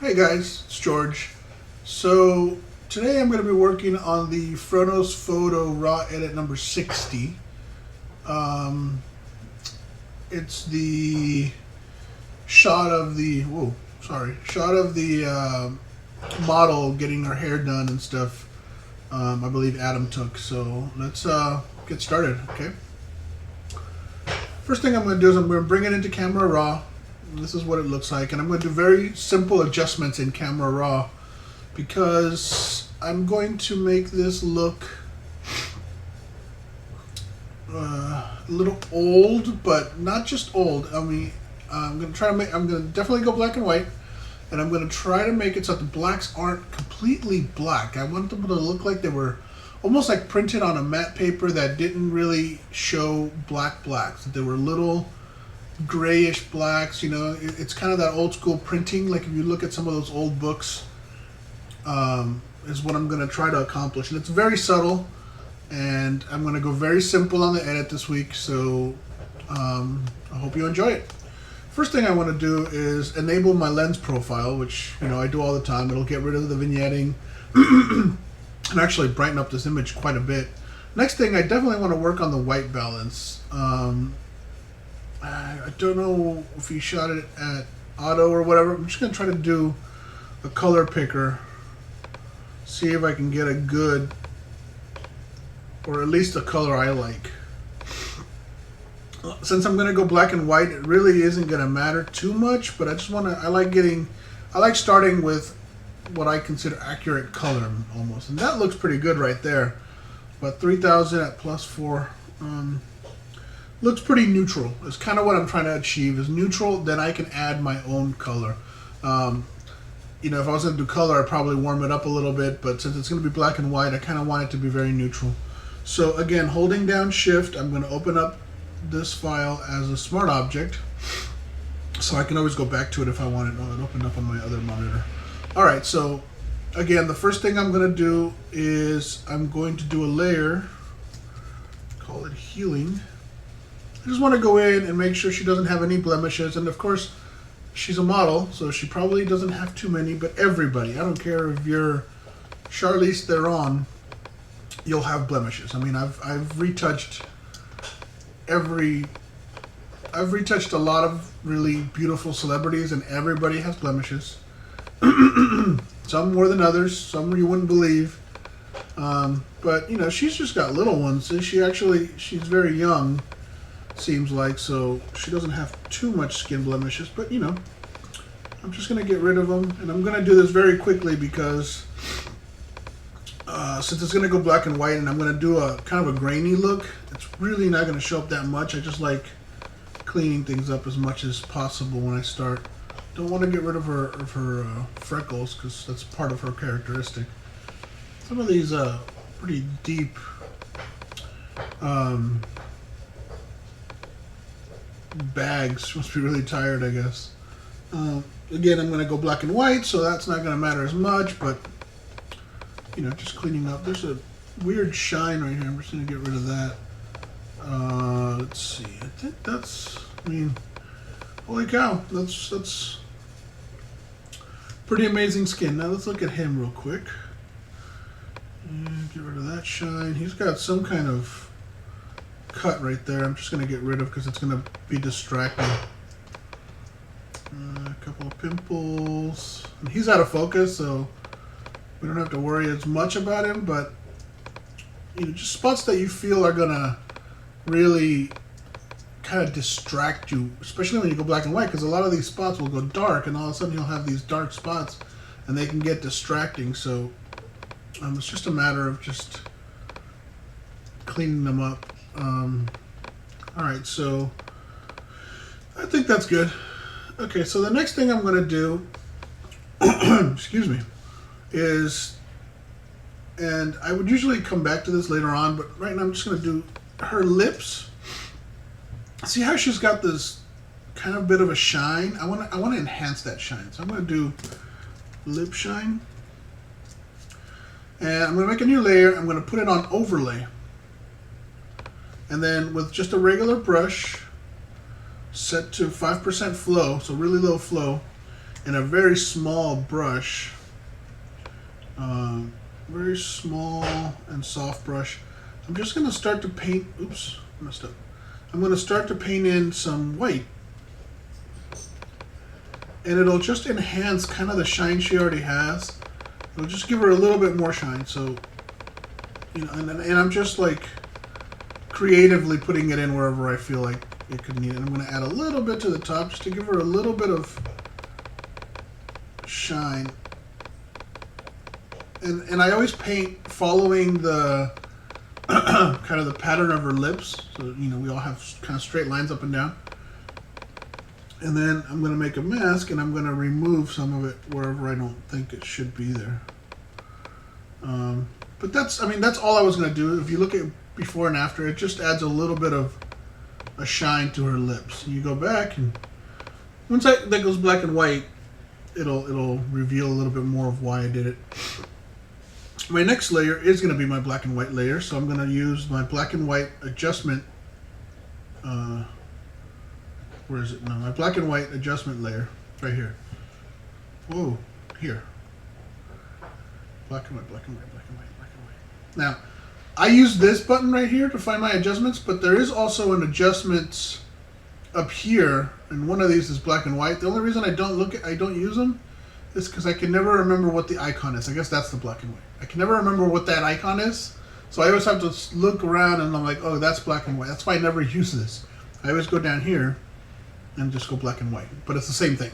Hey guys, it's George. So today I'm going to be working on the FroKnowsPhoto Raw Edit number 60. It's the shot of the model getting her hair done and stuff. I believe Adam took. So let's get started. Okay. First thing I'm going to do is I'm going to bring it into Camera Raw. This is what it looks like, and I'm going to do very simple adjustments in Camera Raw because I'm going to make this look a little old, but not just old. I mean, I'm going to definitely go black and white, and I'm going to try to make it so that the blacks aren't completely black. I want them to look like they were almost like printed on a matte paper that didn't really show blacks, that they were little grayish blacks. You know, it's kind of that old school printing, like if you look at some of those old books, is what I'm going to try to accomplish. And it's very subtle, and I'm going to go very simple on the edit this week, so I hope you enjoy it. First thing I want to do is enable my lens profile, which, you know, I do all the time. It'll get rid of the vignetting and actually brighten up this image quite a bit. Next thing, I definitely want to work on the white balance. I don't know if he shot it at auto or whatever. I'm just going to try to do a color picker, see if I can get a good, or at least a color I like. Since I'm going to go black and white, it really isn't going to matter too much, but I just want to, I like starting with what I consider accurate color almost. And that looks pretty good right there. But 3000 at +4. Looks pretty neutral. It's kind of what I'm trying to achieve, is neutral, then I can add my own color. You know, if I was going to do color, I'd probably warm it up a little bit, but since it's going to be black and white, I kind of want it to be very neutral. So again, holding down Shift, I'm going to open up this file as a smart object, so I can always go back to it if I want it. Oh, it opened up on my other monitor. Alright, so again, the first thing I'm going to do is I'm going to do a layer, call it healing. I just want to go in and make sure she doesn't have any blemishes, and of course she's a model, so she probably doesn't have too many, but everybody, I don't care if you're Charlize Theron, you'll have blemishes. I mean, I've retouched a lot of really beautiful celebrities, and everybody has blemishes. Some more than others, some you wouldn't believe. But you know, she's just got little ones. She's very young, seems like, so she doesn't have too much skin blemishes. But you know, I'm just gonna get rid of them, and I'm gonna do this very quickly because since it's gonna go black and white, and I'm gonna do a kind of a grainy look, it's really not gonna show up that much. I just like cleaning things up as much as possible when I start. Don't want to get rid of her freckles, because that's part of her characteristic. Some of these pretty deep bags. She must be really tired, I guess. Again, I'm going to go black and white, so that's not going to matter as much, but you know, just cleaning up. There's a weird shine right here. I'm just going to get rid of that. Let's see. I think that's, I mean, holy cow, that's pretty amazing skin. Now let's look at him real quick. And get rid of that shine. He's got some kind of cut right there. I'm just going to get rid of because it's going to be distracting. A couple of pimples. And he's out of focus, so we don't have to worry as much about him, but you know, just spots that you feel are going to really kind of distract you, especially when you go black and white, because a lot of these spots will go dark, and all of a sudden you'll have these dark spots, and they can get distracting. So it's just a matter of just cleaning them up. Alright, so I think that's good. Okay, so the next thing I'm going to do excuse me, is, and I would usually come back to this later on, but right now I'm just going to do her lips. See how she's got this kind of bit of a shine? I want to enhance that shine. So I'm going to do lip shine. And I'm going to make a new layer. I'm going to put it on overlay. And then with just a regular brush, set to 5% flow, so really low flow, and a very small brush, very small and soft brush, I'm just going to start to paint, oops, messed up. I'm going to start to paint in some white. And it'll just enhance kind of the shine she already has. It'll just give her a little bit more shine. So, you know, and I'm just like creatively putting it in wherever I feel like it could need it. I'm going to add a little bit to the top just to give her a little bit of shine. And I always paint following the kind of the pattern of her lips. So, you know, we all have kind of straight lines up and down. And then I'm going to make a mask, and I'm going to remove some of it wherever I don't think it should be there. But that's, I mean, that's all I was going to do. If you look at before and after, it just adds a little bit of a shine to her lips. You go back, and once that goes black and white, it'll reveal a little bit more of why I did it. My next layer is going to be my black and white layer, so I'm going to use my black and white adjustment. Where is it? No, my black and white adjustment layer, right here. Whoa, here. Black and white, black and white, black and white, black and white. Now, I use this button right here to find my adjustments, but there is also an adjustments up here, and one of these is black and white. The only reason I don't use them is because I can never remember what the icon is. I guess that's the black and white. I can never remember what that icon is, so I always have to look around and I'm like, oh, that's black and white. That's why I never use this. I always go down here and just go black and white, but it's the same thing.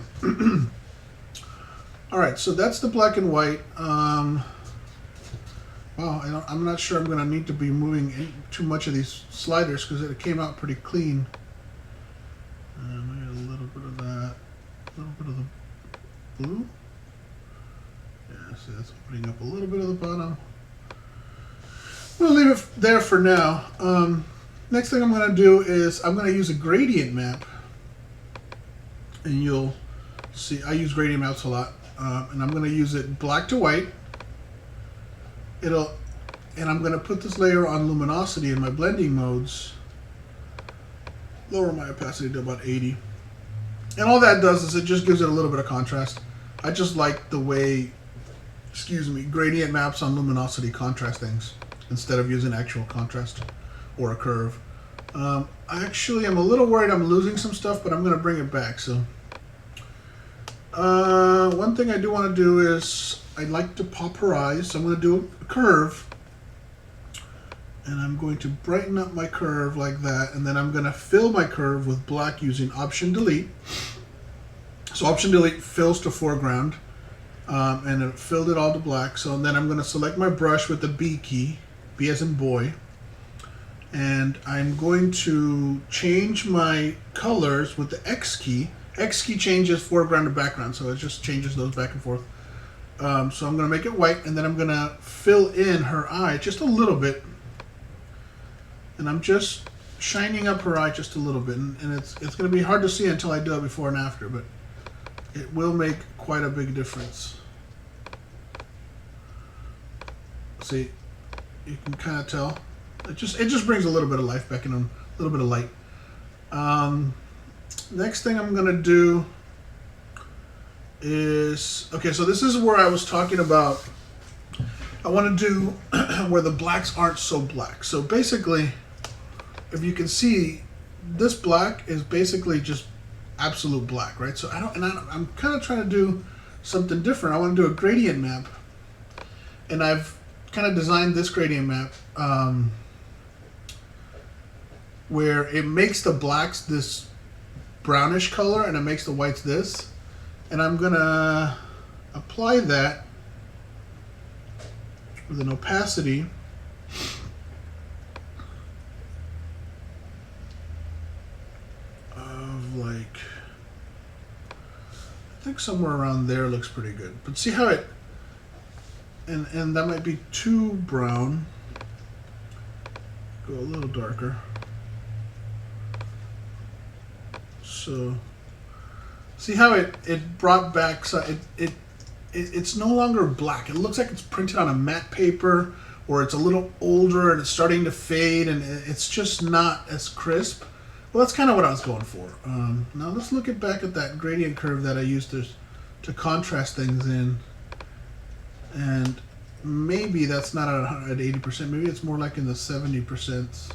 All right, so that's the black and white. Well, I'm not sure I'm going to need to be moving too much of these sliders because it came out pretty clean. I get a little bit of that, a little bit of the blue. Yeah, see, that's opening up a little bit of the bottom. We'll leave it there for now. Next thing I'm going to do is I'm going to use a gradient map. And you'll see, I use gradient maps a lot, and I'm going to use it black to white. And I'm going to put this layer on luminosity in my blending modes. Lower my opacity to about 80. And all that does is it just gives it a little bit of contrast. I just like the way, gradient maps on luminosity contrast things instead of using actual contrast or a curve. Actually, I'm a little worried I'm losing some stuff, but I'm going to bring it back. So, one thing I do want to do is I'd like to pop her eyes. So I'm going to do a curve, and I'm going to brighten up my curve like that, and then I'm going to fill my curve with black using Option Delete. So Option Delete fills to foreground, and it filled it all to black. So then I'm going to select my brush with the B key, B as in boy. And I'm going to change my colors with the X key. X key changes foreground to background, so it just changes those back and forth. So I'm going to make it white, and then I'm going to fill in her eye just a little bit. And I'm just shining up her eye just a little bit. And it's going to be hard to see until I do it before and after, but it will make quite a big difference. See, you can kind of tell. It just brings a little bit of life back in them, a little bit of light. Next thing I'm gonna do is, okay, so this is where I was talking about, I want to do where the blacks aren't so black. So basically, if you can see, this black is basically just absolute black, right? So I'm kind of trying to do something different. I want to do a gradient map, and I've kind of designed this gradient map where it makes the blacks this brownish color and it makes the whites this. And I'm gonna apply that with an opacity of like, I think somewhere around there looks pretty good. But see how it, and that might be too brown. Go a little darker. So see how it brought back, so it's no longer black. It looks like it's printed on a matte paper, or it's a little older and it's starting to fade, and it's just not as crisp. Well, that's kind of what I was going for. Now let's look back at that gradient curve that I used to to contrast things in. And maybe that's not at 80%. Maybe it's more like in the 70%,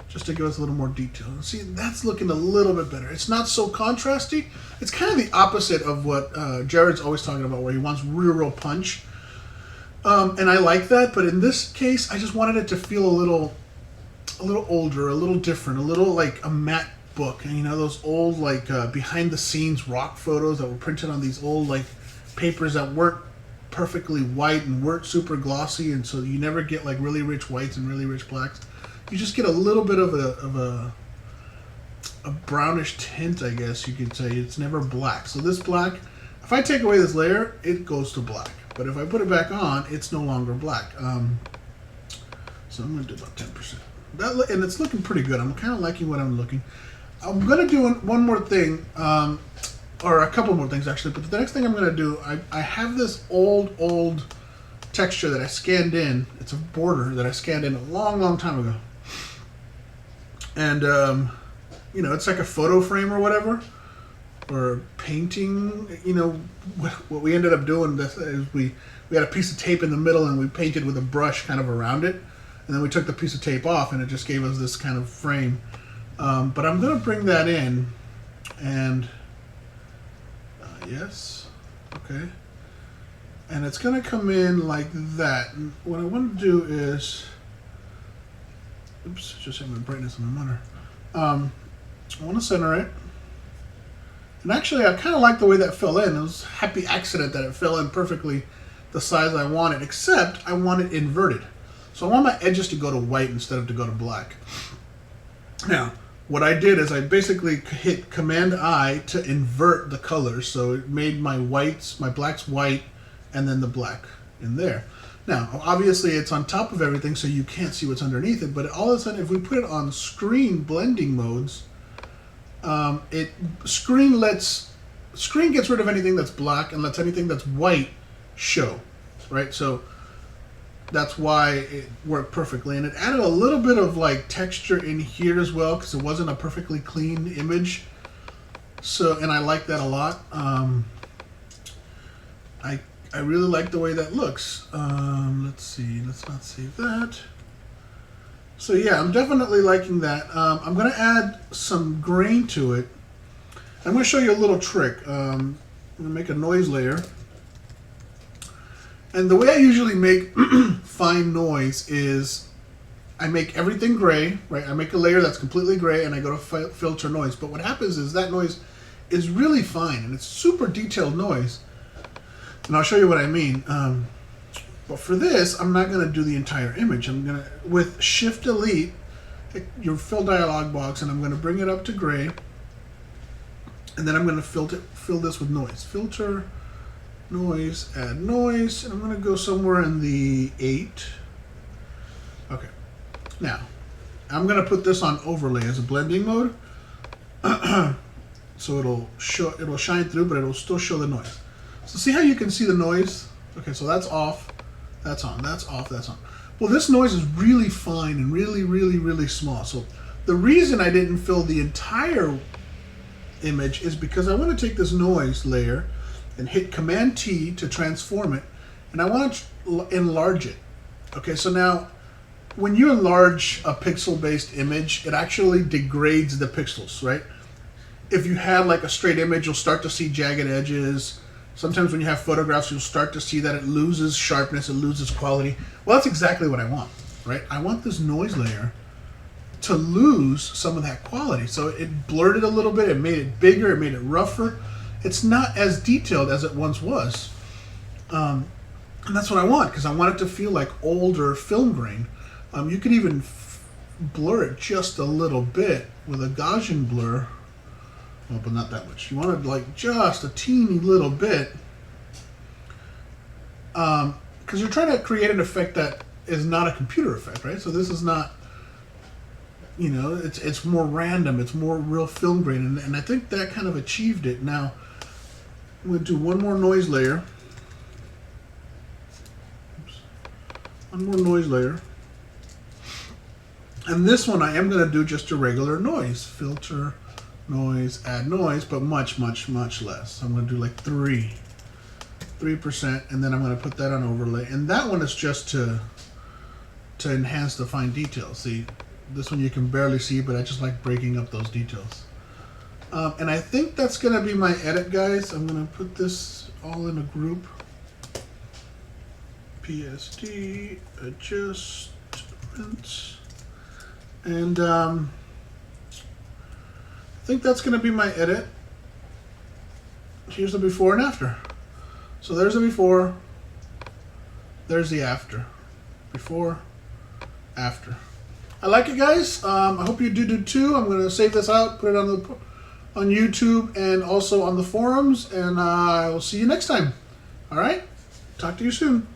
just to give us a little more detail. See, that's looking a little bit better. It's not so contrasty. It's kind of the opposite of what Jared's always talking about, where he wants real punch. And I like that, but in this case, I just wanted it to feel a little older, a little different, a little like a matte book. And you know, those old like behind the scenes rock photos that were printed on these old like papers that weren't perfectly white and weren't super glossy, and so you never get like really rich whites and really rich blacks. You just get a little bit of a brownish tint, I guess you could say. It's never black. So this black, if I take away this layer, it goes to black. But if I put it back on, it's no longer black. So I'm going to do about 10%. And it's looking pretty good. I'm kind of liking what I'm looking. I'm going to do one more thing, or a couple more things actually. But the next thing I'm going to do, I have this old texture that I scanned in. It's a border that I scanned in a long time ago. And, you know, it's like a photo frame or whatever, or painting. You know, what we ended up doing is we had a piece of tape in the middle and we painted with a brush kind of around it. And then we took the piece of tape off and it just gave us this kind of frame. But I'm going to bring that in and, yes, okay. And it's going to come in like that. And what I want to do is, oops, just have my brightness on the monitor. I want to center it. And actually, I kind of like the way that fell in. It was a happy accident that it fell in perfectly the size I wanted, except I want it inverted. So I want my edges to go to white instead of to go to black. Now, what I did is I basically hit Command-I to invert the colors. So it made my blacks white, and then the black in there. Now, obviously it's on top of everything, so you can't see what's underneath it, but all of a sudden, if we put it on screen blending modes, screen gets rid of anything that's black and lets anything that's white show, right? So that's why it worked perfectly. And it added a little bit of like texture in here as well, because it wasn't a perfectly clean image. So, and I like that a lot. I really like the way that looks. Let's see, let's not save that. So yeah, I'm definitely liking that. I'm going to add some grain to it. I'm going to show you a little trick. I'm going to make a noise layer. And the way I usually make fine noise is I make everything gray, right? I make a layer that's completely gray and I go to filter noise. But what happens is that noise is really fine and it's super detailed noise. And I'll show you what I mean. But for this, I'm not going to do the entire image. I'm going to, with Shift Delete, your fill dialog box, and I'm going to bring it up to gray. And then I'm going to fill this with noise. Filter, noise, add noise, and I'm going to go somewhere in the 8. Okay. Now, I'm going to put this on overlay as a blending mode. So it'll shine through, but it'll still show the noise. So see how you can see the noise? Okay, so that's off, that's on, that's off, that's on. Well, this noise is really fine and really small. So the reason I didn't fill the entire image is because I want to take this noise layer and hit Command-T to transform it, and I want to enlarge it. Okay, so now when you enlarge a pixel-based image, it actually degrades the pixels, right? If you have like a straight image, you'll start to see jagged edges. Sometimes when you have photographs, you'll start to see that it loses sharpness, it loses quality. Well, that's exactly what I want, right? I want this noise layer to lose some of that quality. So it blurred it a little bit, it made it bigger, it made it rougher. It's not as detailed as it once was. And that's what I want, because I want it to feel like older film grain. You can even blur it just a little bit with a Gaussian blur. Oh, but not that much. You want it like just a teeny little bit, because you're trying to create an effect that is not a computer effect, right? So this is not, you know, it's more random, it's more real film grain, and I think that kind of achieved it. Now, I'm going to do one more noise layer. Oops. One more noise layer. And this one I am going to do just a regular noise. Filter, noise, add noise, but much less. So I'm going to do like 3. 3%, and then I'm going to put that on overlay. And that one is just to enhance the fine details. See, this one you can barely see, but I just like breaking up those details. And I think that's going to be my edit, guys. I'm going to put this all in a group. PSD, adjustments. And I think that's going to be my edit. Here's the before and after. So there's the before, there's the after. Before, after. I like it, guys. I hope you do too. I'm going to save this out, put it on YouTube and also on the forums, and I will see you next time. All right? Talk to you soon.